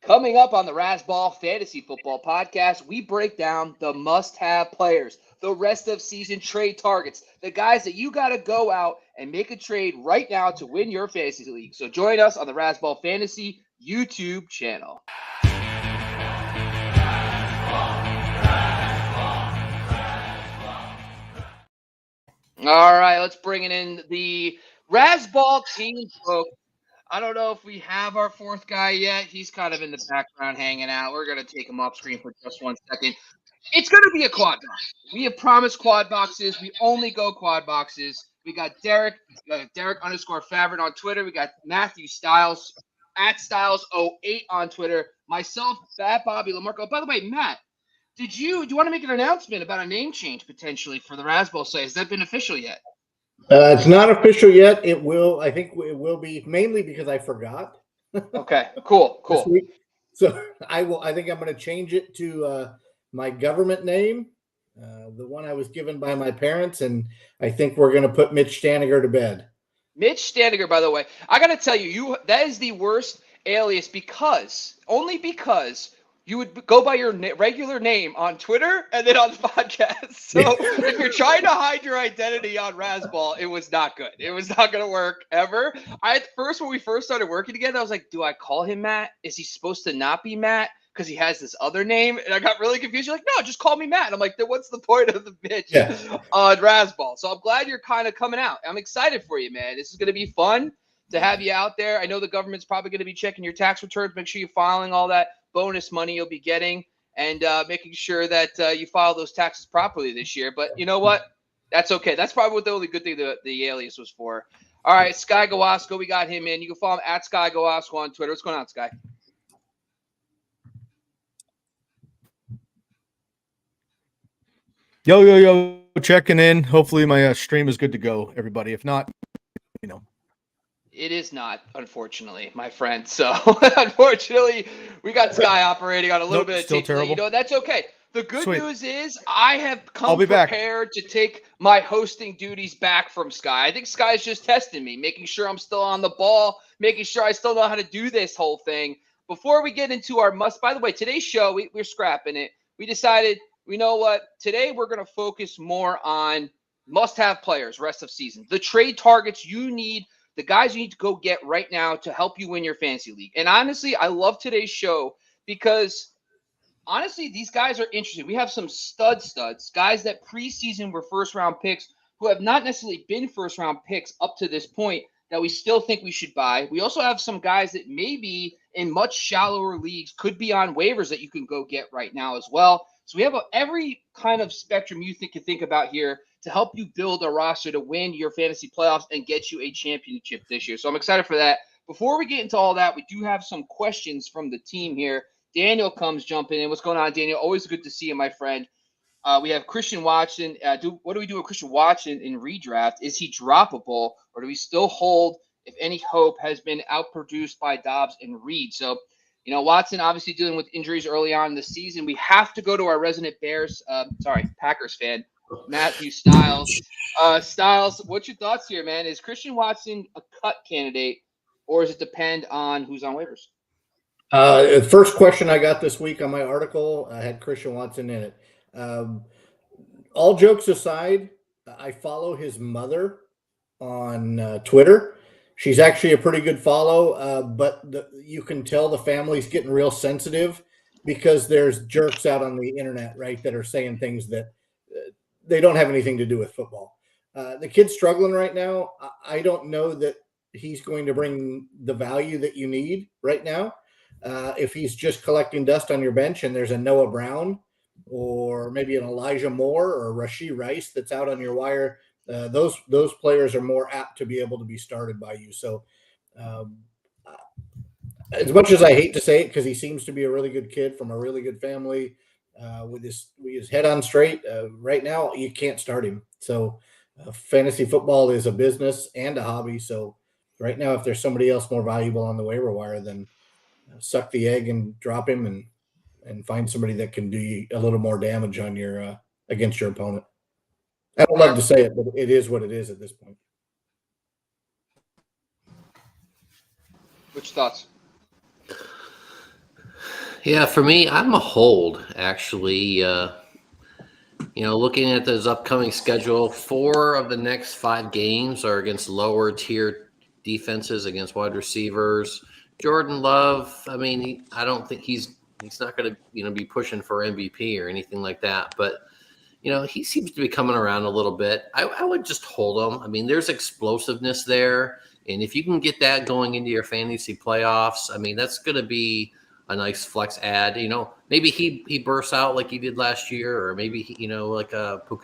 Coming up on the Razzball Fantasy Football podcast, we break down the must-have players, the rest of season trade targets, the guys that you got to go out and make a trade right now to win your fantasy league. So join us on the Razzball Fantasy YouTube channel. All right, let's bring it in the Razzball Team, folks. I don't know if we have our fourth guy yet. He's kind of in the background hanging out. We're going to take him off screen for just 1 second. It's going to be a quad box. We have promised quad boxes. We only go quad boxes. We got Derek _Favret on Twitter. We got Matthew Styles at Styles08 on Twitter. Myself, Fat Bobby Lamarco. By the way, Matt, do you want to make an announcement about a name change potentially for the Razzball site? Has that been official yet? It's not official yet. It will. I think it will be, mainly because I forgot. Okay, cool. So I think I'm going to change it to my government name, the one I was given by my parents, and I think we're going to put Mitch Staniger to bed. Mitch Staniger, by the way, I got to tell you, that is the worst alias because you would go by your regular name on Twitter and then on the podcast. So if you're trying to hide your identity on Razzball, it was not good. It was not going to work ever. When we first started working together, I was like, do I call him Matt? Is he supposed to not be Matt because he has this other name? And I got really confused. You're like, no, just call me Matt. And I'm like, then what's the point of the Mitch on Razzball? So I'm glad you're kind of coming out. I'm excited for you, man. This is going to be fun to have you out there. I know the government's probably going to be checking your tax returns. Make sure you're filing all that bonus money you'll be getting and making sure that you file those taxes properly this year. But you know what? That's okay. That's probably what the only good thing the alias was for. All right, Sky Gawasco, we got him in. You can follow him at Sky Gawasco on Twitter. What's going on, Sky? Yo, checking in. Hopefully my stream is good to go, everybody. If not, It is not, unfortunately, my friend. So, unfortunately, we got Sky operating on a little bit of still tape. terrible. That's okay. The good Sweet. news is I have come be back. prepared to take my hosting duties back from Sky. I think Sky's just testing me, making sure I'm still on the ball, making sure I still know how to do this whole thing. Before we get into our by the way, today's show, we're scrapping it. We decided, you know what? Today we're going to focus more on must-have players rest of season. The trade targets you need, the guys you need to go get right now to help you win your fantasy league. And honestly, I love today's show because honestly, these guys are interesting. We have some studs, guys that preseason were first-round picks who have not necessarily been first-round picks up to this point that we still think we should buy. We also have some guys that maybe in much shallower leagues could be on waivers that you can go get right now as well. So we have every kind of spectrum you can think about here to help you build a roster to win your fantasy playoffs and get you a championship this year. So I'm excited for that. Before we get into all that, we do have some questions from the team here. Daniel comes jumping in. What's going on, Daniel? Always good to see you, my friend. We have Christian Watson. What do we do with Christian Watson in redraft? Is he droppable, or do we still hold if any hope has been outproduced by Dobbs and Reed? So, Watson obviously dealing with injuries early on in the season. We have to go to our resident Packers fan, Matthew Styles. Styles, what's your thoughts here, man? Is Christian Watson a cut candidate, or does it depend on who's on waivers? The first question I got this week on my article had Christian Watson in it. All jokes aside, I follow his mother on Twitter. She's actually a pretty good follow, but you can tell the family's getting real sensitive because there's jerks out on the internet, right, that are saying things that they don't have anything to do with football. The kid's struggling right now. I don't know that he's going to bring the value that you need right now. If he's just collecting dust on your bench and there's a Noah Brown or maybe an Elijah Moore or a Rashee Rice that's out on your wire, those players are more apt to be able to be started by you. So as much as I hate to say it, because he seems to be a really good kid from a really good family with his head on straight, right now you can't start him. So fantasy football is a business and a hobby. So right now, if there's somebody else more valuable on the waiver wire, then suck the egg and drop him and find somebody that can do a little more damage on your against your opponent. I don't love to say it, but it is what it is at this point. Which thoughts? Yeah, for me, I'm a hold, actually. Looking at this upcoming schedule, 4 of the next 5 games are against lower tier defenses, against wide receivers. Jordan Love, I mean, I don't think he's not going to, be pushing for MVP or anything like that. But, he seems to be coming around a little bit. I would just hold him. I mean, there's explosiveness there. And if you can get that going into your fantasy playoffs, I mean, that's going to be a nice flex ad. Maybe he bursts out like he did last year, or maybe like a Puka